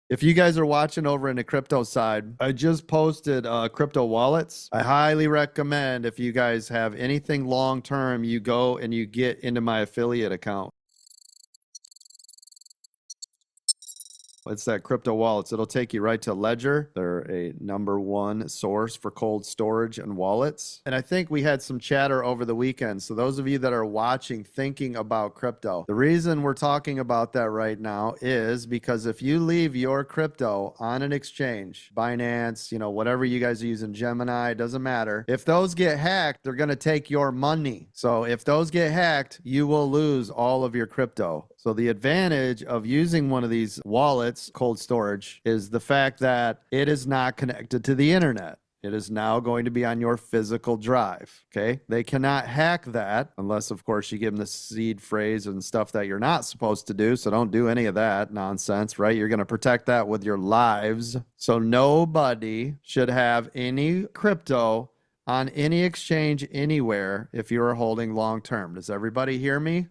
If you guys are watching over in the crypto side, I just posted crypto wallets. I highly recommend if you guys have anything long term, you go and you get into my affiliate account. It's that crypto wallets. It'll take you right to Ledger. They're a #1 source for cold storage and wallets. And I think we had some chatter over the weekend. So those of you that are watching, thinking about crypto, the reason we're talking about that right now is because if you leave your crypto on an exchange, Binance, whatever you guys are using, Gemini, it doesn't matter. If those get hacked, they're going to take your money. So if those get hacked, you will lose all of your crypto. So the advantage of using one of these wallets, cold storage, is the fact that it is not connected to the internet. It is now going to be on your physical drive. Okay. They cannot hack that unless, of course, you give them the seed phrase and stuff that you're not supposed to do. So don't do any of that nonsense, right? You're going to protect that with your lives. So nobody should have any crypto on any exchange anywhere if you are holding long term. Does everybody hear me?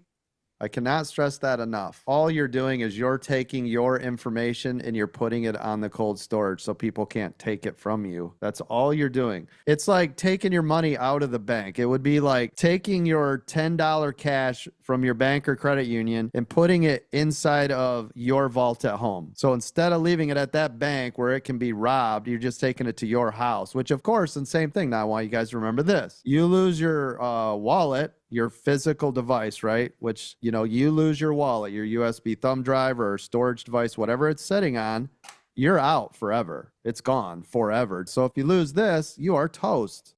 I cannot stress that enough. All you're doing is you're taking your information and you're putting it on the cold storage so people can't take it from you. That's all you're doing. It's like taking your money out of the bank. It would be like taking your $10 cash from your bank or credit union and putting it inside of your vault at home. So instead of leaving it at that bank where it can be robbed, you're just taking it to your house, which of course, and same thing. Now I want you guys to remember this. You lose your wallet, your physical device, right? Which, you lose your wallet, your USB thumb drive or storage device, whatever it's sitting on, you're out forever. It's gone forever. So if you lose this, you are toast.